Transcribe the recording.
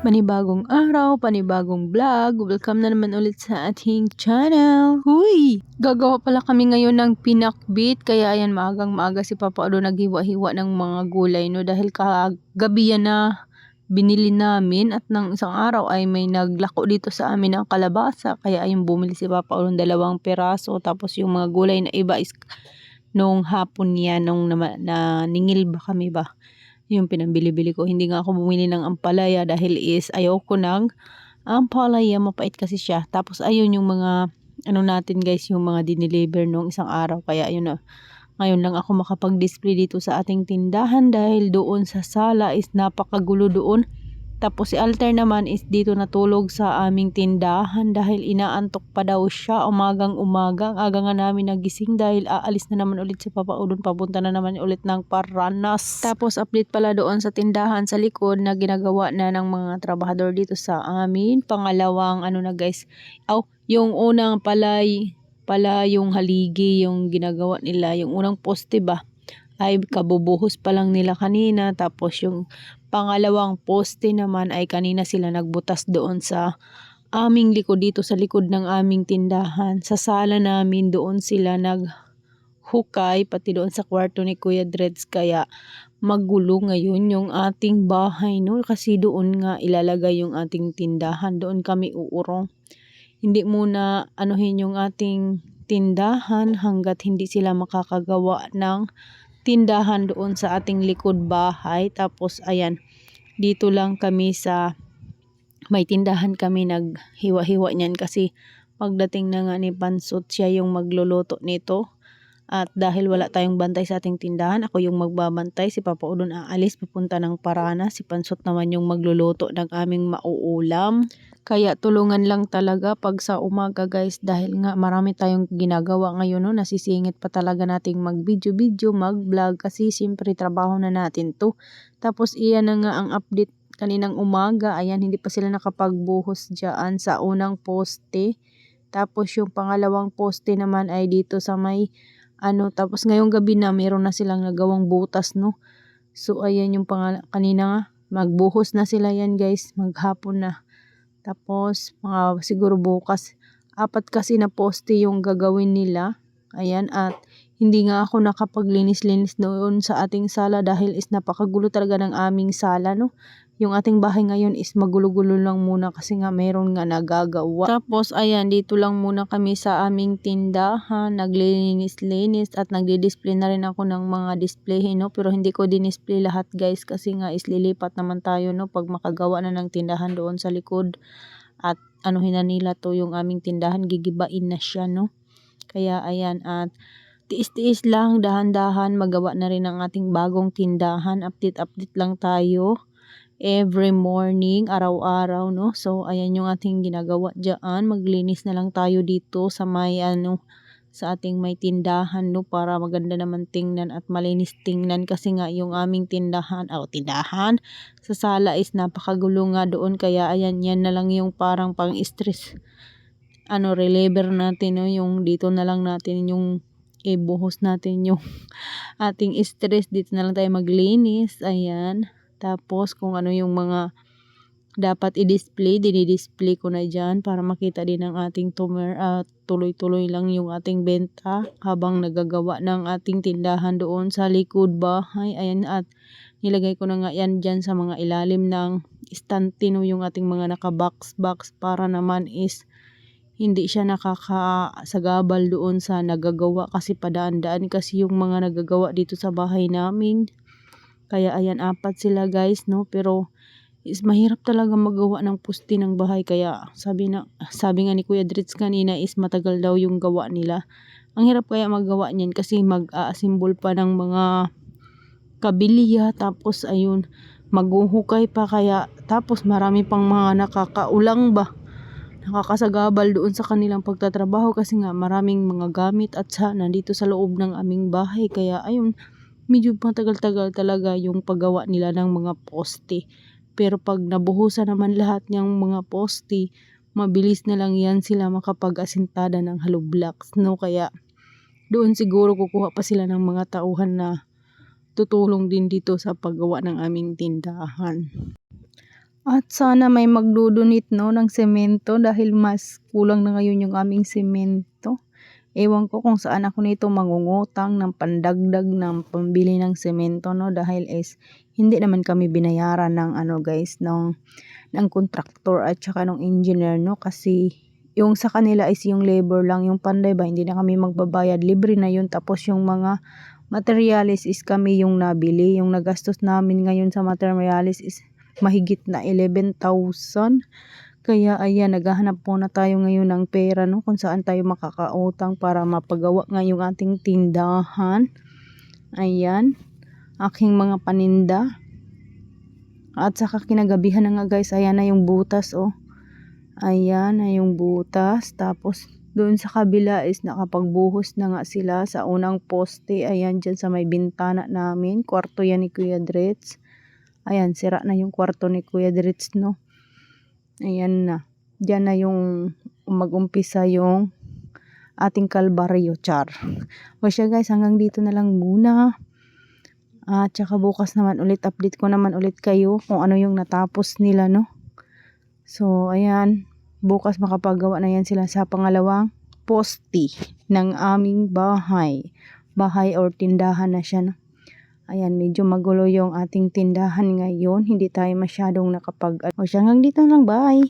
Panibagong araw, panibagong vlog. Welcome na naman ulit sa ating channel. Huy! Gagawa pala kami ngayon ng pinakbit. Kaya ayan, maagang-maaga si Papa Odo naghiwa-hiwa ng mga gulay, no? Dahil kagabi yan na binili namin at ng isang araw ay may naglako dito sa amin ng kalabasa. Kaya ayun, bumili si Papa Odo ng 2 peraso. Tapos yung mga gulay na iba is nung hapon yan, nung ningil ba kami ba? Yung pinambili-bili ko. Hindi nga ako bumili ng ampalaya dahil is ayoko ng ampalaya. Mapait kasi siya. Tapos ayun yung mga ano natin guys, yung mga dineliver nung isang araw. Kaya ayun na. Ngayon lang ako makapag-display dito sa ating tindahan dahil doon sa sala is napakagulo doon. Tapos si Alter naman is dito natulog sa aming tindahan dahil inaantok pa daw siya umagang-umaga. Aga nga namin nagising dahil aalis na naman ulit si Papa Udon, papunta na naman ulit ng Paranas. Tapos update pala doon sa tindahan sa likod na ginagawa na ng mga trabahador dito sa amin. Pangalawang ano na guys, yung unang pala yung haligi yung ginagawa nila, yung unang poste ba ay kabubuhos pa lang nila kanina. Tapos yung pangalawang poste naman ay kanina sila nagbutas doon sa aming likod, dito sa likod ng aming tindahan. Sa sala namin doon sila naghukay, pati doon sa kwarto ni Kuya Dreads. Kaya magulo ngayon yung ating bahay, no? Kasi doon nga ilalagay yung ating tindahan. Doon kami uurong. Hindi muna anuhin yung ating tindahan hanggat hindi sila makakagawa ng tindahan doon sa ating likod bahay. Tapos ayan, dito lang kami sa may tindahan kami naghiwa-hiwa niyan kasi pagdating na nga ni Pansot, siya yung magluluto nito. At dahil wala tayong bantay sa ating tindahan, ako yung magbabantay. Si Papa Udon aalis papunta ng Paranas. Si Pansot naman yung magluluto ng aming mauulam. Kaya tulungan lang talaga pag sa umaga guys, dahil nga marami tayong ginagawa ngayon, no? Nasisingit pa talaga nating mag-video, mag-vlog kasi siyempre trabaho na natin to. Tapos iyan na nga ang update kaninang umaga. Ayan, hindi pa sila nakapagbuhos dyan sa unang poste. Tapos yung pangalawang poste naman ay dito sa may tapos ngayong gabi na meron na silang nagawang butas, no? So ayan yung kanina nga magbuhos na sila yan guys, maghapon na. Tapos mga siguro bukas 4 kasi na poste yung gagawin nila. Ayan, at hindi nga ako nakapaglinis-linis doon sa ating sala dahil is napakagulo talaga ng aming sala, no? Yung ating bahay ngayon is magulo-gulo lang muna kasi nga meron nga nagagawa. Tapos ayan, dito lang muna kami sa aming tindahan, naglilinis-linis at nagdi-display na rin ako ng mga display, no? Pero hindi ko din-display lahat guys kasi nga is lilipat naman tayo, no? Pag makagawa na ng tindahan doon sa likod at anuhin na nila to yung aming tindahan, gigibain na siya, no? Kaya ayan, at tiis-tiis lang, dahan-dahan magawa na rin ang ating bagong tindahan. Update lang tayo every morning, araw-araw, no? So ayan yung ating ginagawa diyan. Maglinis na lang tayo dito sa may sa ating may tindahan, no? Para maganda naman tingnan at malinis tingnan kasi nga yung aming tindahan sa sala is napakagulo nga doon. Kaya ayan, yan na lang yung parang pang-stress reliever natin, no? Yung dito na lang natin yung ibuhos natin yung ating stress. Dito na lang tayo maglinis. Ayan. Tapos kung ano yung mga dapat i-display, dinidisplay ko na dyan para makita din ng ating tuloy-tuloy lang yung ating benta habang nagagawa ng ating tindahan doon sa likod bahay. Ayan, at nilagay ko na nga yan dyan sa mga ilalim ng istantino yung ating mga naka-box para naman is hindi siya nakakasagabal doon sa nagagawa kasi padaan-daan kasi yung mga nagagawa dito sa bahay namin. Kaya ayan, 4 sila guys, no? Pero is mahirap talaga magawa ng puste ng bahay. Kaya sabi nga ni Kuya Dreads kanina is matagal daw yung gawa nila. Ang hirap kaya magawa niyan kasi mag-a-assemble pa ng mga kabilya. Tapos ayun, maghuhukay pa, kaya tapos marami pang mga nakakaulang ba, nakakasagabal doon sa kanilang pagtatrabaho kasi nga maraming mga gamit at nandito sa loob ng aming bahay. Kaya ayun, medyo matagal-tagal talaga yung paggawa nila ng mga poste. Pero pag nabuhusan naman lahat ng mga poste, mabilis na lang yan sila makapag-asintada ng hollow blocks, no? Kaya doon siguro kukuha pa sila ng mga tauhan na tutulong din dito sa paggawa ng aming tindahan. At sana may magdodonate, no, ng semento dahil mas kulang na ngayon yung aming semento. Ewan ko kung saan ako nito mangungutang ng pandagdag ng pambili ng semento, no, dahil hindi naman kami binayaran ng guys, ng contractor at saka ng engineer, no, kasi yung sa kanila yung labor lang, yung panday ba hindi na kami magbabayad, libre na yun. Tapos yung mga materials kami yung nabili, yung nagastos namin ngayon sa materials mahigit na 11,000. Kaya ayan, naghahanap po na tayo ngayon ng pera, no, kung saan tayo makakautang para mapagawa ngayong ating tindahan. Ayan, aking mga paninda. At saka kinagabihan na nga guys, ayan na yung butas, oh. Ayan na yung butas. Tapos doon sa kabila nakapagbuhos na nga sila sa unang poste. Ayan, dyan sa may bintana namin. Kwarto yan ni Kuya Dritz. Ayan, sira na yung kwarto ni Kuya Dritz, no. Ayan na. Diyan na yung mag-umpisa yung ating kalbaryo, char. O siya guys, hanggang dito na lang muna. At saka bukas naman ulit, update ko naman ulit kayo kung ano yung natapos nila, no. So, ayan. Bukas makapagawa na yan sila sa pangalawang poste ng aming bahay. Bahay or tindahan na siya, no. Ayan, medyo magulo yung ating tindahan ngayon. Hindi tayo masyadong o siya, hanggang dito lang, bye!